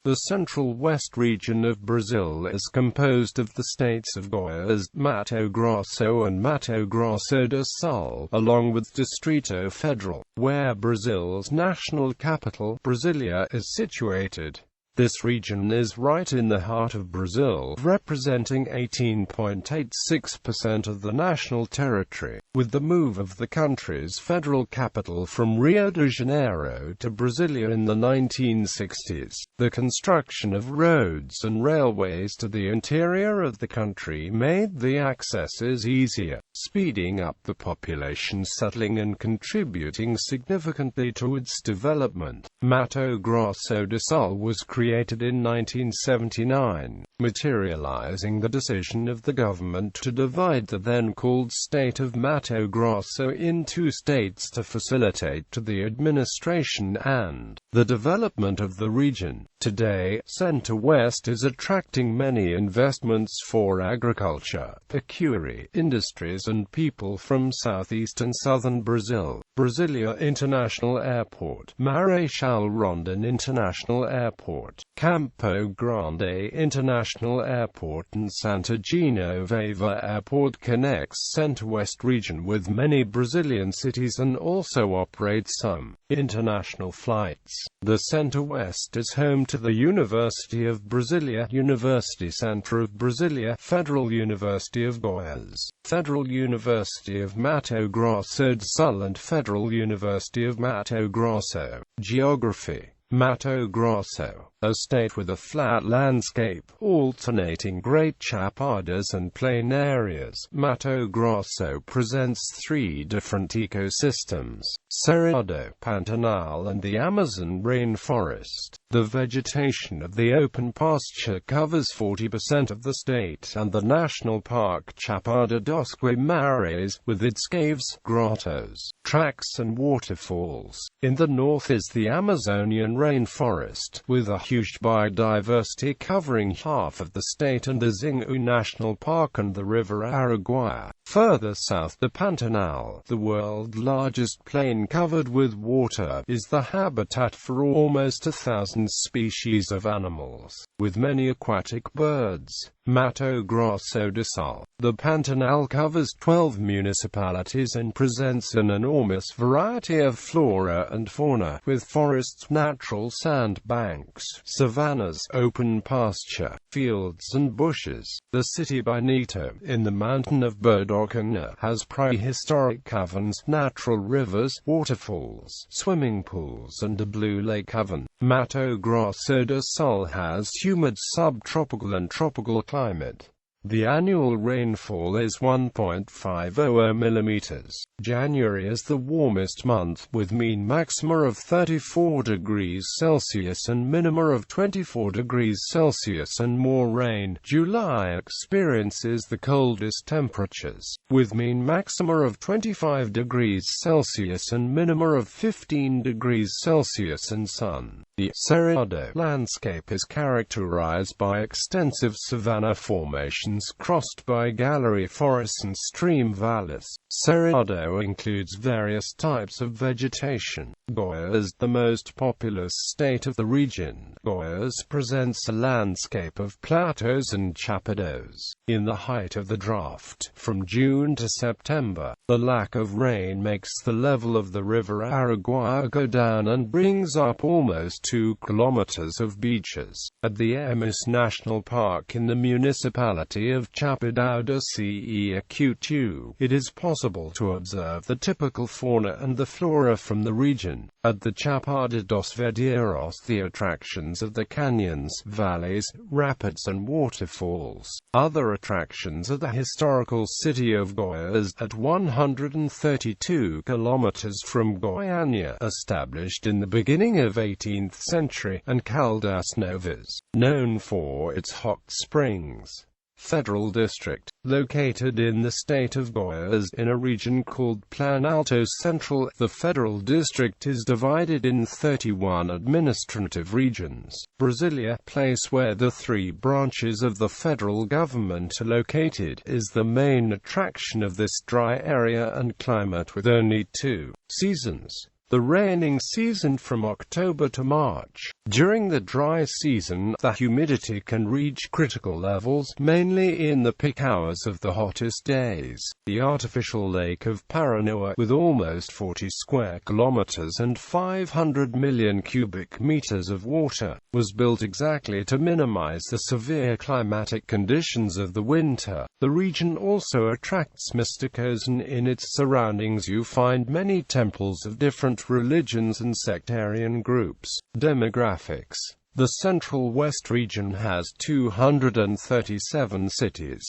The Central West region of Brazil is composed of the states of Goiás, Mato Grosso and Mato Grosso do Sul, along with Distrito Federal, where Brazil's national capital, Brasilia, is situated. This region is right in the heart of Brazil, representing 18.86% of the national territory. With the move of the country's federal capital from Rio de Janeiro to Brasilia in the 1960s, the construction of roads and railways to the interior of the country made the accesses easier, speeding up the population settling and contributing significantly to its development. Mato Grosso do Sul was created in 1979, materializing the decision of the government to divide the then-called state of Mato Grosso in two states to facilitate the administration and the development of the region. Today, Center-West is attracting many investments for agriculture, pecuary industries and people from southeast and southern Brazil. Brasilia International Airport, Marechal Rondon International Airport, Campo Grande International Airport and Santa Genoveva Airport connects Center-West region with many Brazilian cities and also operates some international flights. The Center-West is home to the University of Brasilia, University Center of Brasilia, Federal University of Goiás, Federal University of Mato Grosso do Sul and Federal University of Mato Grosso. Geography: Mato Grosso, a state with a flat landscape, alternating great chapadas and plain areas. Mato Grosso presents three different ecosystems: Cerrado, Pantanal and the Amazon rainforest. The vegetation of the open pasture covers 40% of the state, and the national park Chapada dos Guimarães, with its caves, grottos, tracks and waterfalls. In the north is the Amazonian rainforest, with a huge biodiversity covering half of the state, and the Xingu National Park and the river Araguaia. Further south, the Pantanal, the world's largest plain covered with water, is the habitat for almost 1,000 species of animals, with many aquatic birds. Mato Grosso do Sul. The Pantanal covers 12 municipalities and presents an enormous variety of flora and fauna, with forests, natural sand banks, savannas, open pasture, fields and bushes. The city Bonito, in the mountain of Bordocana, has prehistoric caverns, natural rivers, waterfalls, swimming pools and a blue lake haven. Mato Grosso do Sul has humid subtropical and tropical climate. The annual rainfall is 1.50 mm. January is the warmest month, with mean maxima of 34 degrees Celsius and minima of 24 degrees Celsius and more rain. July experiences the coldest temperatures, with mean maxima of 25 degrees Celsius and minima of 15 degrees Celsius and sun. The Cerrado landscape is characterized by extensive savanna formations crossed by gallery forests and stream valleys. Cerrado includes various types of vegetation. Goiás, the most populous state of the region. Goiás presents a landscape of plateaus and chapados. In the height of the drought, from June to September, the lack of rain makes the level of the river Araguaia go down and brings up almost 2 kilometers of beaches. At the Emus National Park in the municipality of Chapada do Ceacutu, it is possible to observe the typical fauna and the flora from the region. At the Chapada dos Veadeiros, the attractions of the canyons, valleys, rapids and waterfalls. Other attractions are the historical city of Goiás, at 132 kilometers from Goiânia, established in the beginning of 18th century, and Caldas Novas, known for its hot springs. Federal District, located in the state of Goiás, in a region called Planalto Central. The Federal District is divided in 31 administrative regions. Brasilia, place where the 3 branches of the federal government are located, is the main attraction of this dry area and climate, with only 2 seasons. the raining season from October to March. During the dry season, the humidity can reach critical levels, mainly in the peak hours of the hottest days. The artificial lake of Paranoa, with almost 40 square kilometers and 500 million cubic meters of water, was built exactly to minimize the severe climatic conditions of the winter. The region also attracts mysticos, and in its surroundings you find many temples of different religions and sectarian groups. Demographics. The Central West region has 237 cities.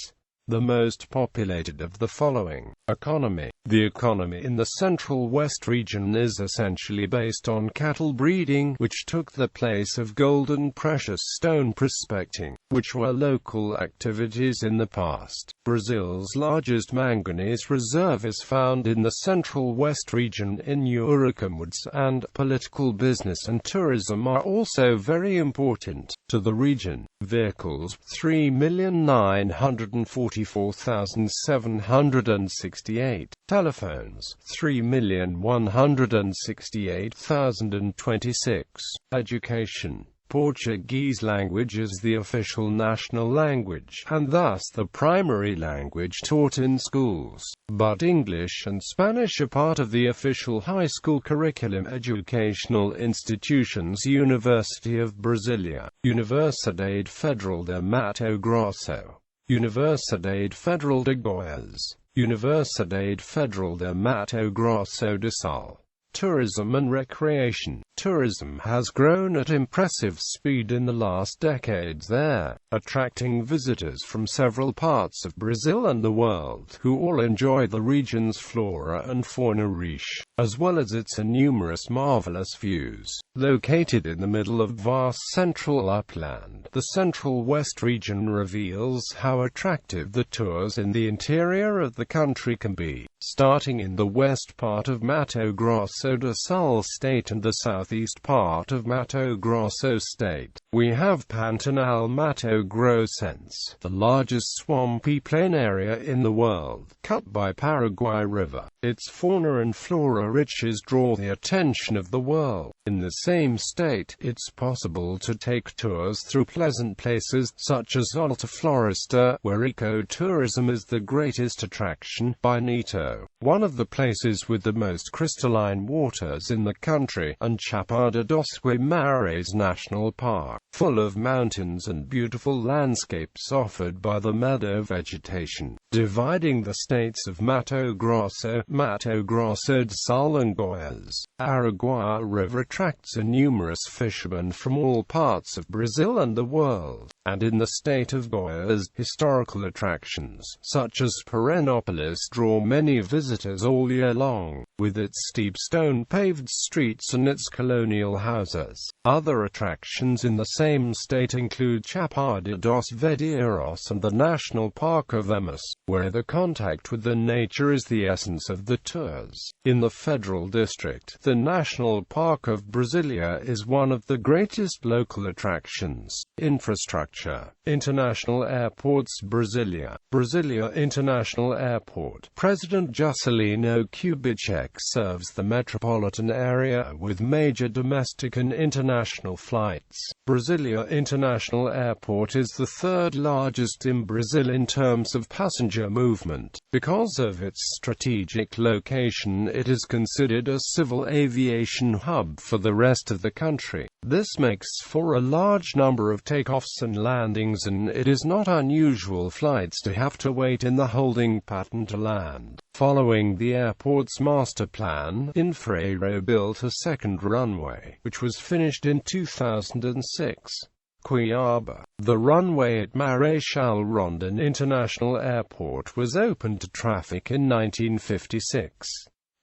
The most populated of the following. Economy. The economy in the Central West region is essentially based on cattle breeding, which took the place of gold and precious stone prospecting, which were local activities in the past. Brazil's largest manganese reserve is found in the Central West region in Urucum Woods, and political business and tourism are also very important to the region. Vehicles 3,944,768. Telephones 3,168,026. Education. Portuguese language is the official national language, and thus the primary language taught in schools. But English and Spanish are part of the official high school curriculum. Educational institutions: University of Brasilia, Universidade Federal de Mato Grosso, Universidade Federal de Goiás, Universidade Federal de Mato Grosso do Sul. Tourism and recreation. Tourism has grown at impressive speed in the last decades there, attracting visitors from several parts of Brazil and the world, who all enjoy the region's flora and fauna riche, as well as its numerous marvelous views. Located in the middle of vast central upland, the Central West region reveals how attractive the tours in the interior of the country can be. Starting in the west part of Mato Grosso do Sul state and the southeast part of Mato Grosso state, we have Pantanal Mato Grossense, the largest swampy plain area in the world, cut by Paraguay River. Its fauna and flora riches draw the attention of the world. In the same state, it's possible to take tours through pleasant places, such as Alta Floresta, where ecotourism is the greatest attraction, by Neto, one of the places with the most crystalline waters in the country, and Chapada-dos Guimarães National Park, full of mountains and beautiful landscapes offered by the meadow vegetation. Dividing the states of Mato Grosso do Sul and Goiás, Araguaia River attracts numerous fishermen from all parts of Brazil and the world. And in the state of Goiás, historical attractions, such as Perenópolis, draw many visitors all year long, with its steep stone-paved streets and its colonial houses. Other attractions in the same state include Chapada dos Veadeiros and the National Park of Emas, where the contact with the nature is the essence of the tours. In the Federal District, the National Park of Brasilia is one of the greatest local attractions. Infrastructure. International airports. Brasilia International Airport. President Juscelino Kubitschek serves the metropolitan area with major domestic and international flights. Brasilia International Airport is the third largest in Brazil in terms of passenger movement. Because of its strategic location, it is considered a civil aviation hub for the rest of the country. This makes for a large number of takeoffs and landings, and it is not unusual flights to have to wait in the holding pattern to land. Following the airport's master plan, Infraero built a second runway, which was finished in 2006. Cuiabá. The runway at Marechal Rondon International Airport was opened to traffic in 1956.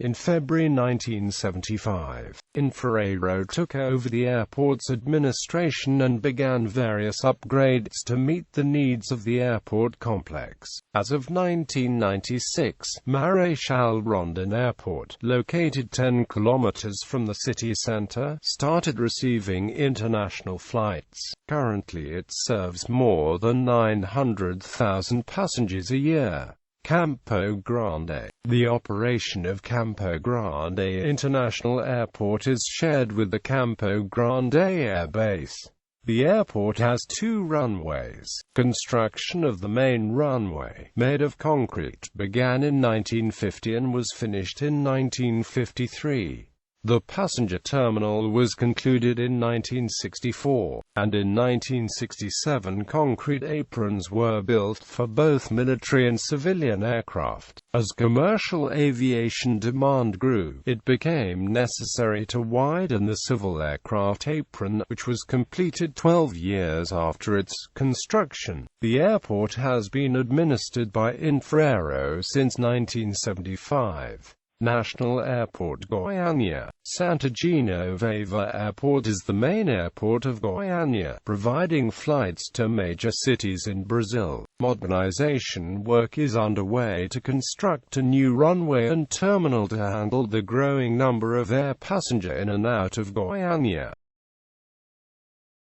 In February 1975, Infraero took over the airport's administration and began various upgrades to meet the needs of the airport complex. As of 1996, Marechal Rondon Airport, located 10 kilometers from the city center, started receiving international flights. Currently it serves more than 900,000 passengers a year. Campo Grande. The operation of Campo Grande International Airport is shared with the Campo Grande Air Base. The airport has 2 runways. Construction of the main runway, made of concrete, began in 1950 and was finished in 1953. The passenger terminal was concluded in 1964, and in 1967 concrete aprons were built for both military and civilian aircraft. As commercial aviation demand grew, it became necessary to widen the civil aircraft apron, which was completed 12 years after its construction. The airport has been administered by Infraero since 1975. National Airport Goiânia. Santa Genoveva Airport is the main airport of Goiânia, providing flights to major cities in Brazil. Modernization work is underway to construct a new runway and terminal to handle the growing number of air passenger in and out of Goiânia.